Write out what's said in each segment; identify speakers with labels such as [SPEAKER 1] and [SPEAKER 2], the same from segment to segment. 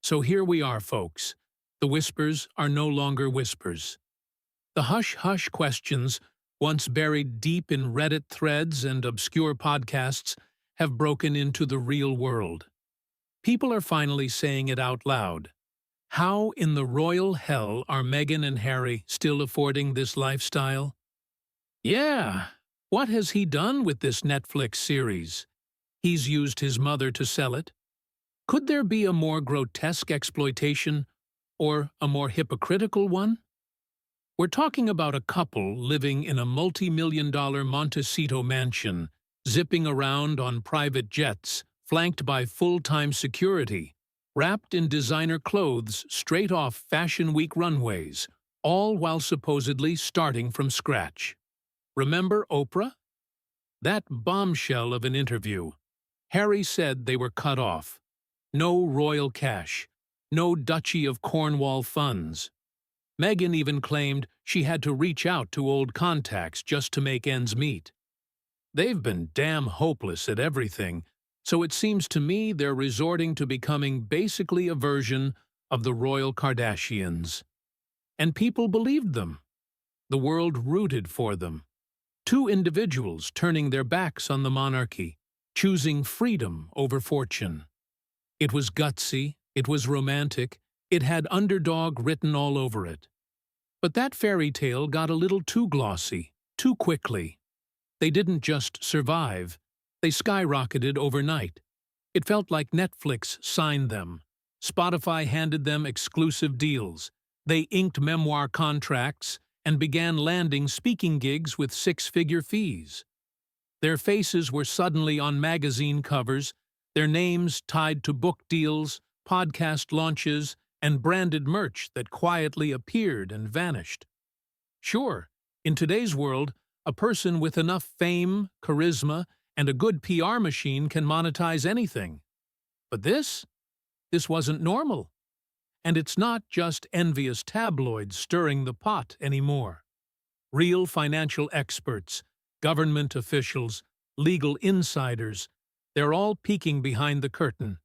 [SPEAKER 1] So here we are, folks. The whispers are no longer whispers. The hush-hush questions, once buried deep in Reddit threads and obscure podcasts, have broken into the real world. People are finally saying it out loud. How in the royal hell are Meghan and Harry still affording this lifestyle? Yeah, what has he done with this Netflix series? He's used his mother to sell it. Could there be a more grotesque exploitation, or a more hypocritical one? We're talking about a couple living in a multi-million-dollar Montecito mansion, zipping around on private jets, flanked by full-time security, wrapped in designer clothes straight off Fashion Week runways, all while supposedly starting from scratch. Remember Oprah? That bombshell of an interview. Harry said they were cut off. No royal cash. No Duchy of Cornwall funds. Meghan even claimed she had to reach out to old contacts just to make ends meet. They've been damn hopeless at everything, so it seems to me they're resorting to becoming basically a version of the royal Kardashians. And people believed them. The world rooted for them. Two individuals turning their backs on the monarchy, choosing freedom over fortune. It was gutsy, it was romantic, it had underdog written all over it. But that fairy tale got a little too glossy, too quickly. They didn't just survive, they skyrocketed overnight. It felt like Netflix signed them. Spotify handed them exclusive deals. They inked memoir contracts and began landing speaking gigs with six-figure fees. Their faces were suddenly on magazine covers, their names tied to book deals, podcast launches, and branded merch that quietly appeared and vanished. Sure, in today's world, a person with enough fame, charisma, and a good PR machine can monetize anything. But this wasn't normal. And it's not just envious tabloids stirring the pot anymore. Real financial experts, government officials, legal insiders, they're all peeking behind the curtain.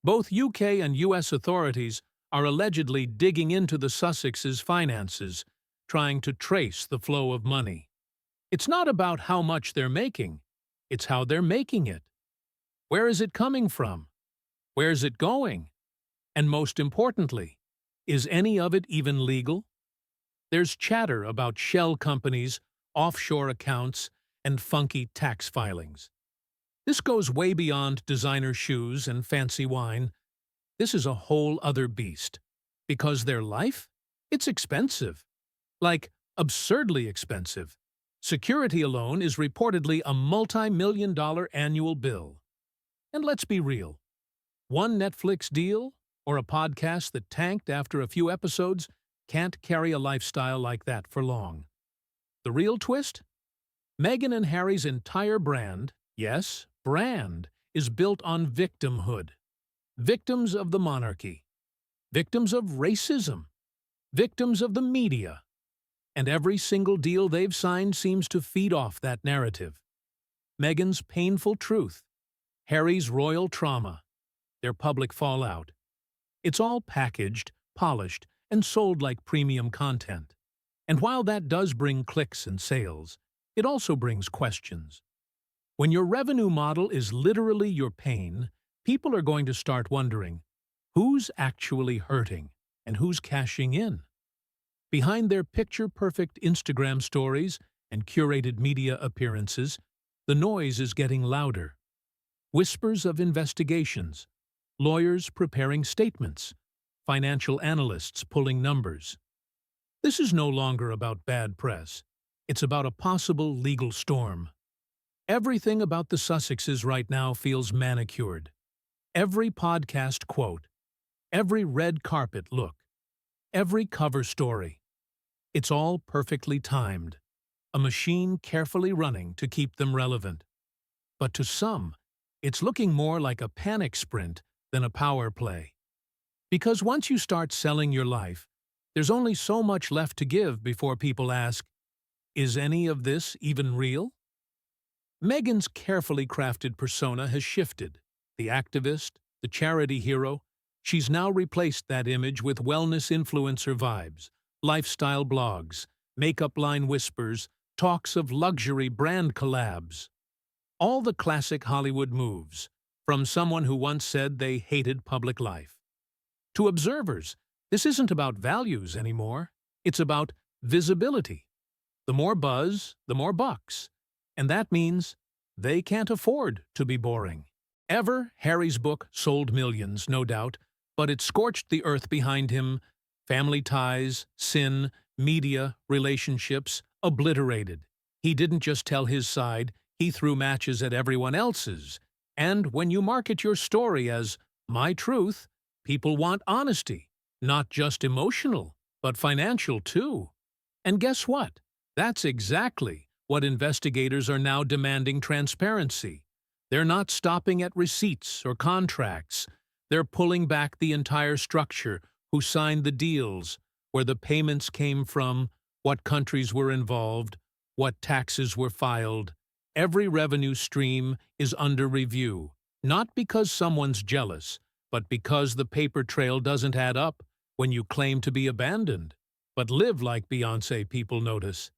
[SPEAKER 1] Both UK and US authorities are allegedly digging into the Sussexes' finances, trying to trace the flow of money. It's not about how much they're making, it's how they're making it. Where is it coming from? Where's it going? And most importantly, is any of it even legal? There's chatter about shell companies, offshore accounts, and funky tax filings. This goes way beyond designer shoes and fancy wine. This is a whole other beast. Because their life? It's expensive. Like, absurdly expensive. Security alone is reportedly a multi-million-dollar annual bill. And let's be real. One Netflix deal, or a podcast that tanked after a few episodes, can't carry a lifestyle like that for long. The real twist? Meghan and Harry's entire brand, yes, brand, is built on victimhood. Victims of the monarchy. Victims of racism. Victims of the media. And every single deal they've signed seems to feed off that narrative. Meghan's painful truth. Harry's royal trauma. Their public fallout. It's all packaged, polished, and sold like premium content. And while that does bring clicks and sales, it also brings questions. When your revenue model is literally your pain, people are going to start wondering, who's actually hurting and who's cashing in? Behind their picture-perfect Instagram stories and curated media appearances, the noise is getting louder. Whispers of investigations, lawyers preparing statements, financial analysts pulling numbers. This is no longer about bad press. It's about a possible legal storm. Everything about the Sussexes right now feels manicured. Every podcast quote, every red carpet look, every cover story. It's all perfectly timed, a machine carefully running to keep them relevant. But to some, it's looking more like a panic sprint than a power play. Because once you start selling your life, there's only so much left to give before people ask, is any of this even real? Meghan's carefully crafted persona has shifted. The activist, the charity hero, She's now replaced that image with wellness influencer vibes, lifestyle blogs, makeup line whispers, talks of luxury brand collabs. All the classic Hollywood moves, from someone who once said they hated public life. To observers, this isn't about values anymore. It's about visibility. The more buzz, the more bucks. And that means they can't afford to be boring. Harry's book sold millions, no doubt, but it scorched the earth behind him. Family ties, sin, media, relationships, obliterated. He didn't just tell his side, he threw matches at everyone else's. And when you market your story as my truth, people want honesty, not just emotional, but financial too. And guess what? That's exactly what investigators are now demanding: transparency. They're not stopping at receipts or contracts. They're pulling back the entire structure: who signed the deals, where the payments came from, what countries were involved, what taxes were filed. Every revenue stream is under review, not because someone's jealous, but because the paper trail doesn't add up when you claim to be abandoned, but live like Beyoncé, people notice.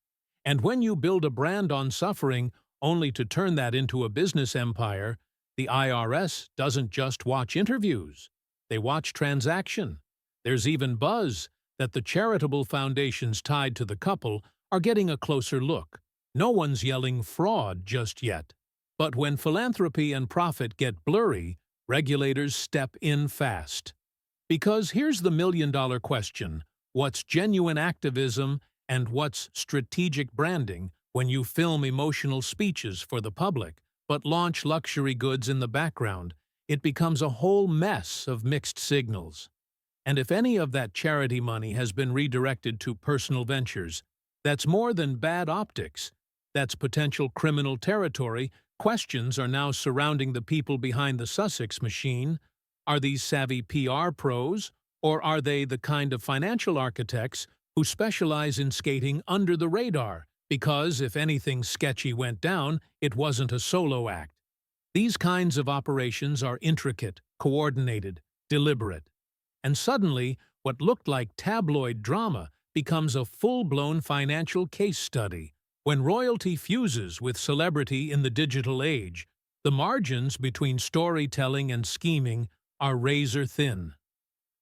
[SPEAKER 1] And when you build a brand on suffering only to turn that into a business empire, the IRS doesn't just watch interviews. They watch transaction. There's even buzz that the charitable foundations tied to the couple are getting a closer look. No one's yelling fraud just yet. But when philanthropy and profit get blurry, regulators step in fast. Because here's the million-dollar question: what's genuine activism and what's strategic branding when you film emotional speeches for the public but launch luxury goods in the background? It becomes a whole mess of mixed signals. And if any of that charity money has been redirected to personal ventures, that's more than bad optics. That's potential criminal territory. Questions are now surrounding the people behind the Sussex machine. Are these savvy PR pros, or are they the kind of financial architects who specialize in skating under the radar? Because if anything sketchy went down, it wasn't a solo act. These kinds of operations are intricate, coordinated, deliberate. And suddenly, what looked like tabloid drama becomes a full-blown financial case study. When royalty fuses with celebrity in the digital age, the margins between storytelling and scheming are razor-thin.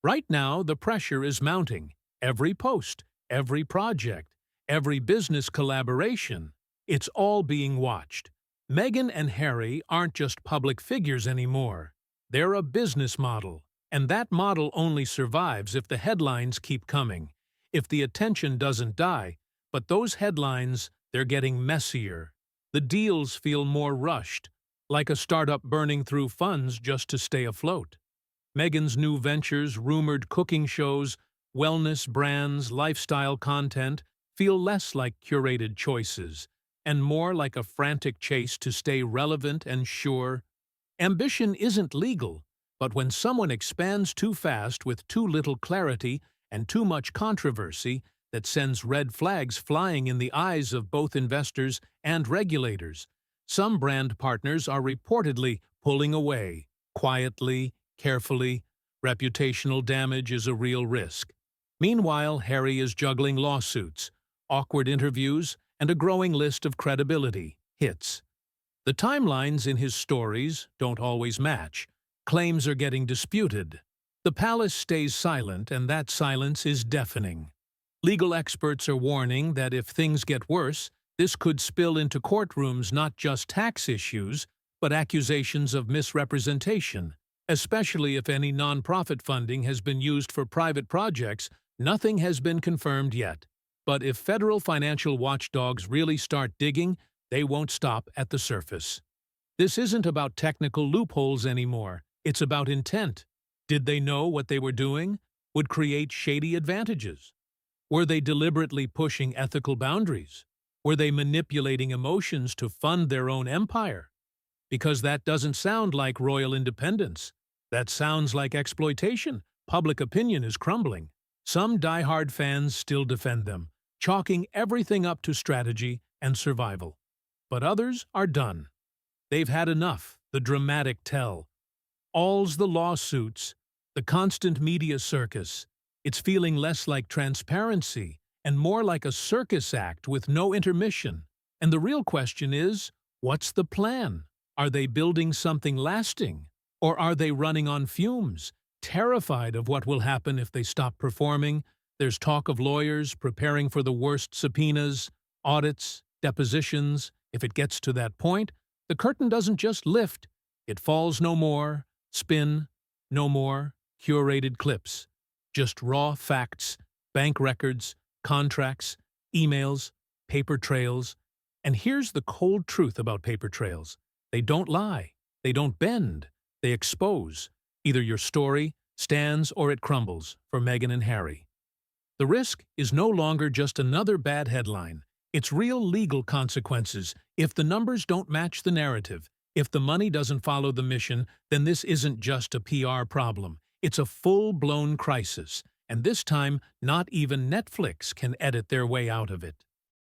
[SPEAKER 1] Right now, the pressure is mounting. Every post, every project, every business collaboration, it's all being watched. Meghan and Harry aren't just public figures anymore. They're a business model, and that model only survives if the headlines keep coming, if the attention doesn't die. But those headlines, they're getting messier. The deals feel more rushed, like a startup burning through funds just to stay afloat. Meghan's new ventures, rumored cooking shows, wellness brands, lifestyle content feel less like curated choices and more like a frantic chase to stay relevant and sure. Ambition isn't legal, but when someone expands too fast with too little clarity and too much controversy, that sends red flags flying in the eyes of both investors and regulators. Some brand partners are reportedly pulling away, quietly, carefully. Reputational damage is a real risk. Meanwhile, Harry is juggling lawsuits, awkward interviews, and a growing list of credibility hits. The timelines in his stories don't always match. Claims are getting disputed. The palace stays silent, and that silence is deafening. Legal experts are warning that if things get worse, this could spill into courtrooms, not just tax issues, but accusations of misrepresentation. Especially if any nonprofit funding has been used for private projects. Nothing has been confirmed yet. But if federal financial watchdogs really start digging, they won't stop at the surface. This isn't about technical loopholes anymore. It's about intent. Did they know what they were doing would create shady advantages? Were they deliberately pushing ethical boundaries? Were they manipulating emotions to fund their own empire? Because that doesn't sound like royal independence. That sounds like exploitation. Public opinion is crumbling. Some diehard fans still defend them, chalking everything up to strategy and survival. But others are done. They've had enough, the dramatic tell. All's the lawsuits, The constant media circus. It's feeling less like transparency and more like a circus act with no intermission. And the real question is, what's the plan? Are they building something lasting? Or are they running on fumes, terrified of what will happen if they stop performing? There's talk of lawyers preparing for the worst subpoenas, audits, depositions. If it gets to that point, the curtain doesn't just lift, it falls no more, spin, no more, curated clips. Just raw facts, bank records, contracts, emails, paper trails. And here's the cold truth about paper trails. They don't lie, they don't bend, they expose. Either your story stands or it crumbles for Meghan and Harry. The risk is no longer just another bad headline. It's real legal consequences. If the numbers don't match the narrative, if the money doesn't follow the mission, then this isn't just a PR problem. It's a full-blown crisis. And this time, not even Netflix can edit their way out of it.